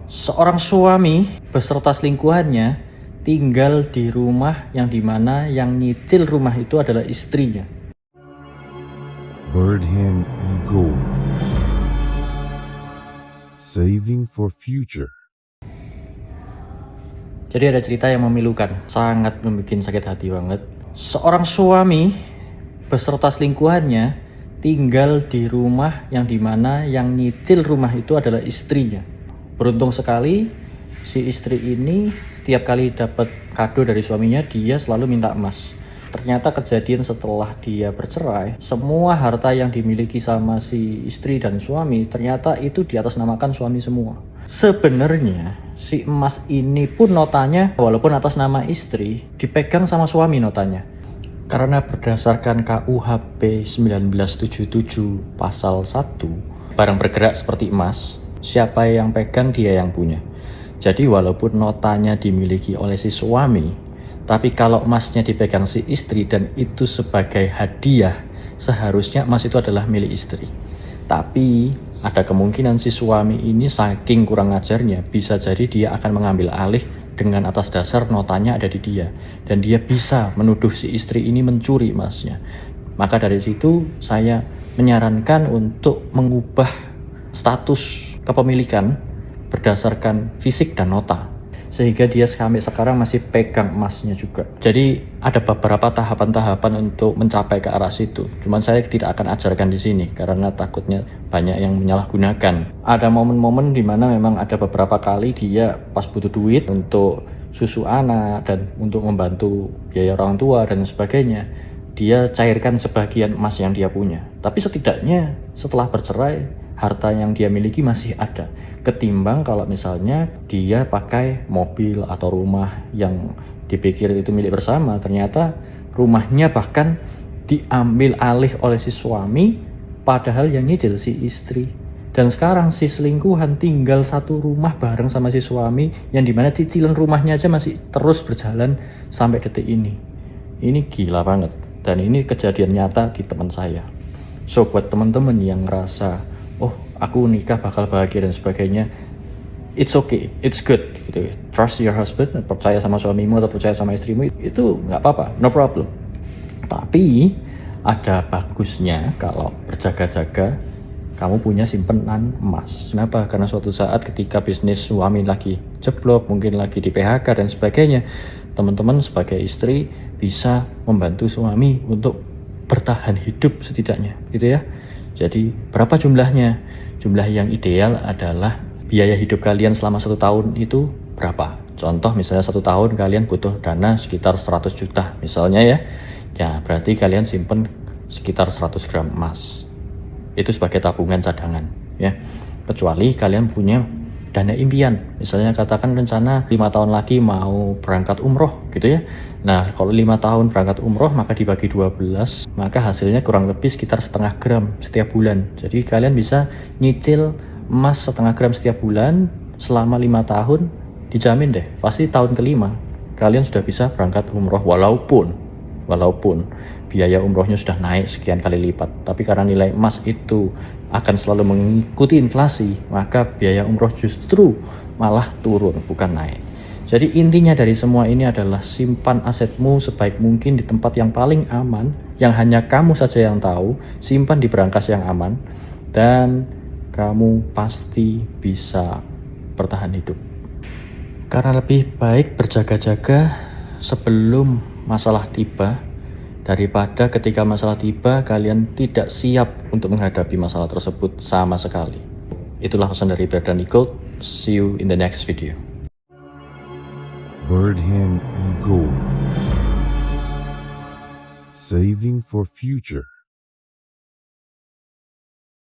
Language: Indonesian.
Seorang suami beserta selingkuhannya tinggal di rumah yang dimana yang nyicil rumah itu adalah istrinya. Birdhand Eagle. Saving for future. Jadi ada cerita yang memilukan, sangat membuat sakit hati banget. Seorang suami beserta selingkuhannya tinggal di rumah yang dimana yang nyicil rumah itu adalah istrinya. Beruntung sekali si istri ini setiap kali dapat kado dari suaminya dia selalu minta emas. Ternyata kejadian setelah dia bercerai, semua harta yang dimiliki sama si istri dan suami ternyata itu diatasnamakan suami semua. Sebenarnya si emas ini pun notanya walaupun atas nama istri dipegang sama suami notanya. Karena berdasarkan KUHP 1977 pasal 1, barang bergerak seperti emas, siapa yang pegang dia yang punya. Jadi walaupun notanya dimiliki oleh si suami, tapi kalau emasnya dipegang si istri dan itu sebagai hadiah, seharusnya emas itu adalah milik istri. Tapi ada kemungkinan si suami ini saking kurang ajarnya, bisa jadi dia akan mengambil alih dengan atas dasar notanya ada di dia. Dan dia bisa menuduh si istri ini mencuri emasnya. Maka dari situ saya menyarankan untuk mengubah status kepemilikan berdasarkan fisik dan nota, sehingga dia sampai sekarang masih pegang emasnya juga. Jadi ada beberapa tahapan-tahapan untuk mencapai ke arah situ. Cuman saya tidak akan ajarkan di sini karena takutnya banyak yang menyalahgunakan. Ada momen-momen di mana memang ada beberapa kali dia pas butuh duit untuk susu anak dan untuk membantu biaya orang tua dan sebagainya, dia cairkan sebagian emas yang dia punya. Tapi setidaknya setelah bercerai, harta yang dia miliki masih ada. Ketimbang kalau misalnya dia pakai mobil atau rumah yang dipikir itu milik bersama, ternyata rumahnya bahkan diambil alih oleh si suami, padahal yang nyicil si istri. Dan sekarang si selingkuhan tinggal satu rumah bareng sama si suami, yang dimana cicilan rumahnya aja masih terus berjalan sampai detik ini. Ini gila banget, dan ini kejadian nyata di teman saya. So buat teman-teman yang ngerasa, oh aku nikah bakal bahagia dan sebagainya, it's okay, it's good gitu. Trust your husband, percaya sama suamimu atau percaya sama istrimu, itu nggak apa-apa, no problem. Tapi ada bagusnya kalau berjaga-jaga kamu punya simpenan emas. Kenapa? Karena suatu saat ketika bisnis suami lagi jeblok, mungkin lagi di PHK dan sebagainya, teman-teman sebagai istri bisa membantu suami untuk bertahan hidup setidaknya gitu ya. Jadi berapa jumlahnya? Jumlah yang ideal adalah biaya hidup kalian selama 1 tahun itu berapa. Contoh misalnya 1 tahun kalian butuh dana sekitar 100 juta misalnya ya. Ya berarti kalian simpen sekitar 100 gram emas. Itu sebagai tabungan cadangan ya. Kecuali kalian punya dana impian, misalnya katakan rencana 5 tahun lagi mau berangkat umroh gitu ya. Nah kalau 5 tahun berangkat umroh maka dibagi 12, maka hasilnya kurang lebih sekitar 0,5 gram setiap bulan. Jadi kalian bisa nyicil emas 0,5 gram setiap bulan selama 5 tahun, dijamin deh pasti tahun kelima kalian sudah bisa berangkat umroh, walaupun biaya umrohnya sudah naik sekian kali lipat. Tapi karena nilai emas itu akan selalu mengikuti inflasi, maka biaya umroh justru malah turun bukan naik. Jadi intinya dari semua ini adalah simpan asetmu sebaik mungkin di tempat yang paling aman, yang hanya kamu saja yang tahu. Simpan di brankas yang aman dan kamu pasti bisa bertahan hidup. Karena lebih baik berjaga-jaga sebelum masalah tiba, daripada ketika masalah tiba kalian tidak siap untuk menghadapi masalah tersebut sama sekali. Itulah pesan dari Birdhand Eagle. See you in the next video. Birdhand Eagle. Saving for future.